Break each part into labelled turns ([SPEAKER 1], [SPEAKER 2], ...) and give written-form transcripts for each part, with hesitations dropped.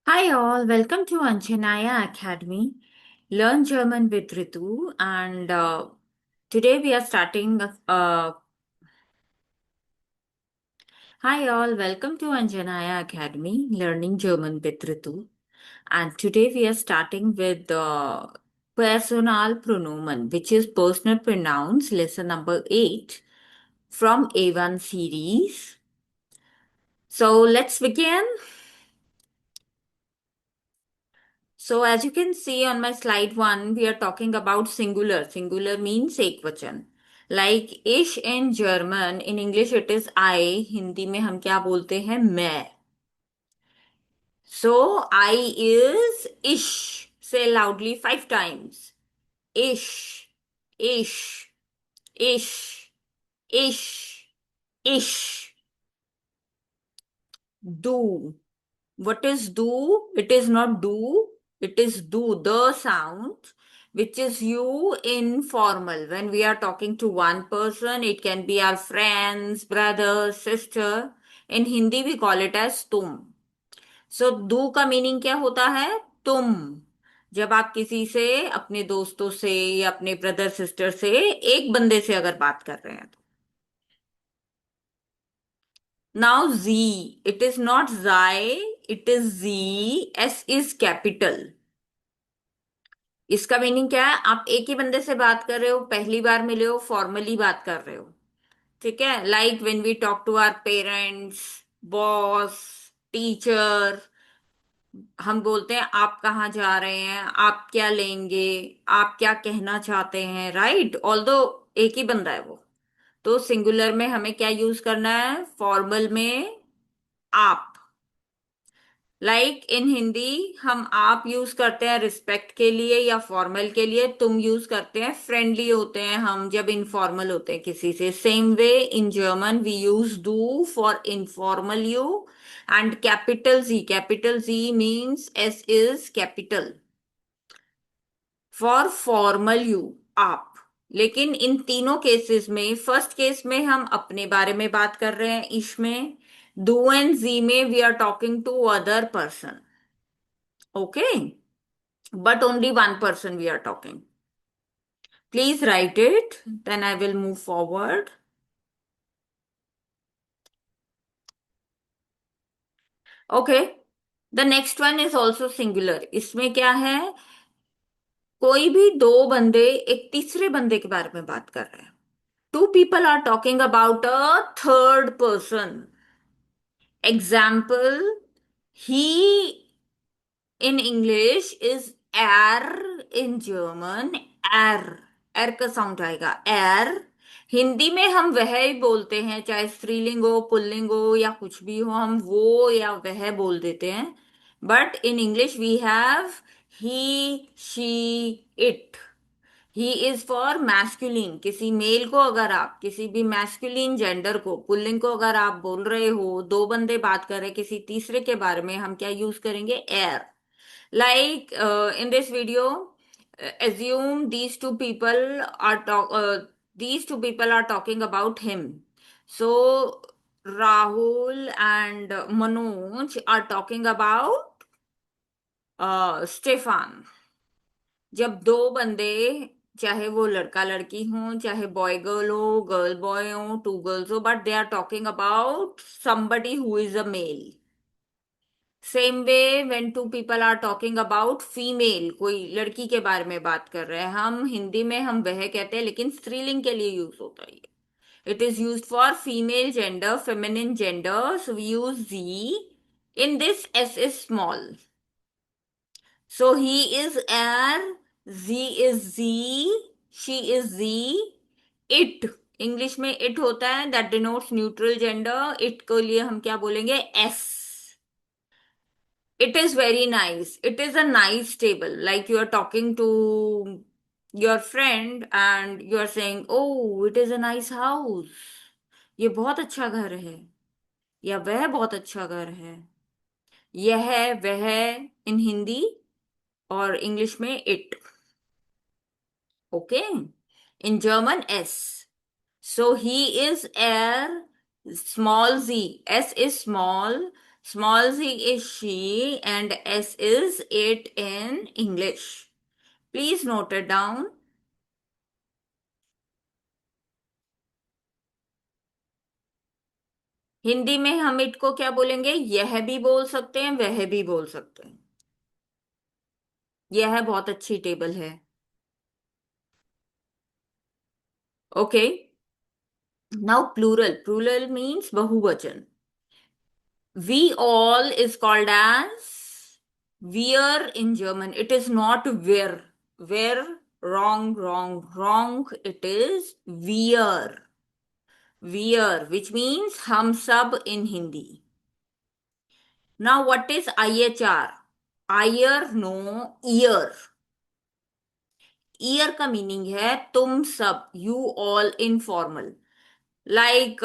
[SPEAKER 1] Hi all, welcome to Anjanaya Academy. Learn German with Ritu, and today we are starting. Hi all, welcome to Anjanaya Academy, Learning German with Ritu, and today we are starting with personal pronomen, which is personal pronouns, lesson number 8 from A1 series. So let's begin. So as you can see on my slide 1, we are talking about singular. Singular means ekvachan. Like ish in German, in English it is I. Hindi में हम क्या बोलते हैं मैं. So I is ish. Say loudly 5 times. Ish, ish, ish, ish, ish. Do. What is do? It is not do, it is do, the sound, which is you in formal. When we are talking to one person, it can be our friends, brother, sister. In Hindi, we call it as तुम. So, do का meaning क्या होता है? तुम. जब आप किसी से, अपने दोस्तों से या अपने ब्रदर सिस्टर से, एक बंदे से अगर बात कर रहे हैं तो. Now Z, it is not Zai, it is Z. S is capital. इसका मीनिंग क्या है? आप एक ही बंदे से बात कर रहे हो, पहली बार मिले हो, फॉर्मली बात कर रहे हो. ठीक है. Like when we talk to our parents, boss, teacher, हम बोलते हैं आप कहाँ जा रहे हैं, आप क्या लेंगे, आप क्या कहना चाहते हैं, राइट. ऑल्दो एक ही बंदा है वो. तो सिंगुलर में हमें क्या यूज करना है? फॉर्मल में आप. लाइक इन हिंदी हम आप यूज करते हैं रिस्पेक्ट के लिए या फॉर्मल के लिए. तुम यूज करते हैं फ्रेंडली होते हैं हम जब इनफॉर्मल होते हैं किसी से. Same way in German we use डू for informal you. And capital G means S is capital for formal you, आप. लेकिन इन तीनों केसेस में, फर्स्ट केस में हम अपने बारे में बात कर रहे हैं इश में. डू एंड जी में we are talking to other person. Okay, but only one person we are talking. Please write it, then I will move forward. Okay, the next one is also singular. इसमें क्या है? कोई भी दो बंदे एक तीसरे बंदे के बारे में बात कर रहे हैं. Two people are talking about a third person. Example, he in English is er, in German er. er का साउंड आएगा er. हिंदी में हम वह ही बोलते हैं, चाहे स्त्रीलिंग हो, पुल्लिंग हो या कुछ भी हो, हम वो या वह बोल देते हैं. But in English we have he, she, it. He is for masculine. किसी मेल को अगर आप, किसी भी मैस्कुलिन जेंडर को, पुल्लिंग को अगर आप बोल रहे हो, दो बंदे बात कर रहे हैं किसी तीसरे के बारे में, हम क्या यूज करेंगे? एर. Like in this video, assume these two people are talking about him. So Rahul and Manoj are talking about Stefan. जब दो बंदे, चाहे वो लड़का लड़की हो, चाहे बॉय गर्ल हो, गर्ल बॉय हो, टू गर्ल्स हो, but they are talking about somebody who is a male. Same way when two people are talking about female, कोई लड़की के बारे में बात कर रहे हैं, हम हिंदी में हम वह कहते हैं, लेकिन स्त्रीलिंग के लिए यूज होता है ये. It is use for female gender, feminine gender. So we use G. In this S is small. So he is er, G is G, she is G, it. English में इट होता है, that denotes neutral gender. It के लिए हम क्या बोलेंगे? S. It is very nice. It is a nice table. Like you are talking to your friend and you are saying, "Oh, it is a nice house." ये बहुत अच्छा घर है. या वह बहुत अच्छा घर है. यह, वह in हिंदी, और इंग्लिश में it. Okay. In German S. So he is er, small z. S is small. Small z is she and s is it in English. Please note it down. Hindi में हम इट को क्या बोलेंगे? यह भी बोल सकते हैं, वह भी बोल सकते हैं। यह बहुत अच्छी टेबल है। Okay. Now plural, plural means बहुवचन। We all is called as wir in German. It is not wir. Wir, wrong, wrong, wrong. It is wir. Wir, which means हम सब in Hindi. Now, what is IHR? Ear, no, ear. Ear का meaning है तुम सब, you all informal. Like,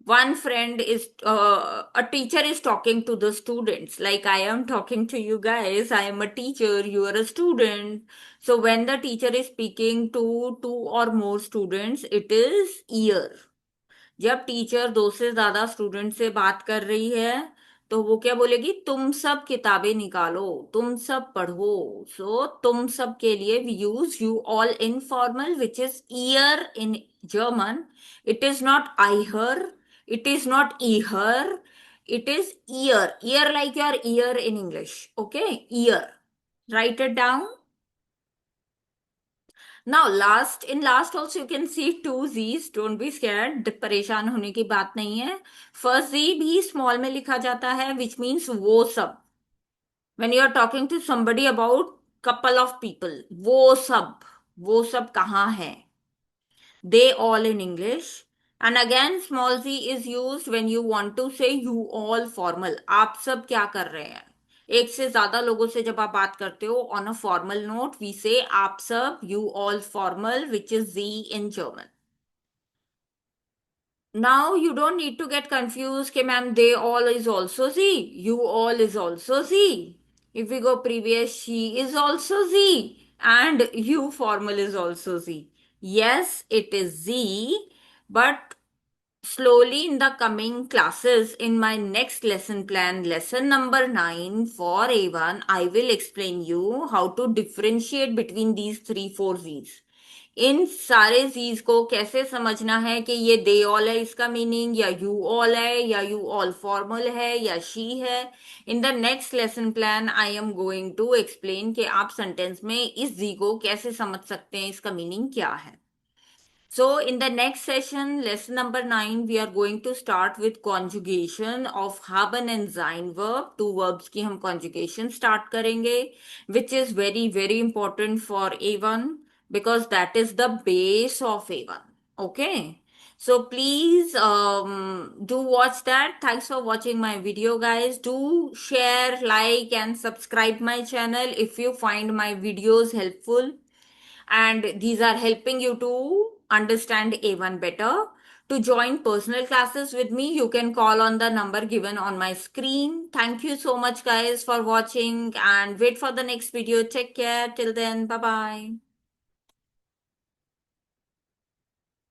[SPEAKER 1] one friend is a teacher is talking to the students, like I am talking to you guys. I am a teacher, you are a student. So when the teacher is speaking to two or more students, it is year. जब teacher दो से ज्यादा student से बात कर रही है तो वो क्या बोलेगी? तुम सब किताबें निकालो, तुम सब पढ़ो। सो तुम सब के लिए we use you all informal, which is ear in German. It is not I her, it is not E her, it is ear. Ear like your ear in English. Okay, ear. Write it down. Now, last in last also you can see two Z's. Don't be scared. परेशान होने की बात नहीं है. First Z भी small में लिखा जाता है, which means वो सब. When you are talking to somebody about couple of people, वो सब कहाँ है? They all in English. And again, small z is used when you want to say you all formal. आप सब क्या कर रहे हैं? एक से ज्यादा लोगों से जब आप बात करते हो on a formal note, we say आप सब, you all formal, which is z in German. Now you don't need to get confused कि ma'am they all is also Z, you all is also Z. If we go previous, she is also Z and you formal is also Z. Yes, it is Z, but slowly in the coming classes in my next lesson plan, lesson number 9 for A1, I will explain you how to differentiate between these 3-4 Z's. इन सारे Z's को कैसे समझना है कि ये they all है इसका meaning, या यू ऑल है, या यू ऑल फॉर्मल है, या शी है. In the next lesson plan I am going to explain कि आप सेंटेंस में इस Z को कैसे समझ सकते हैं, इसका मीनिंग क्या है. So, in the next session, lesson number 9, we are going to start with conjugation of haben and sein verb. Two verbs की हम conjugation start करेंगे, which is very, very important for A1 because that is the base of A1. Okay. So please do watch that. Thanks for watching my video, guys. Do share, like, and subscribe my channel if you find my videos helpful and these are helping you to understand A1 better. To join personal classes with me, you can call on the number given on my screen. Thank you so much, guys, for watching and wait for the next video. Take care. Till then, bye bye.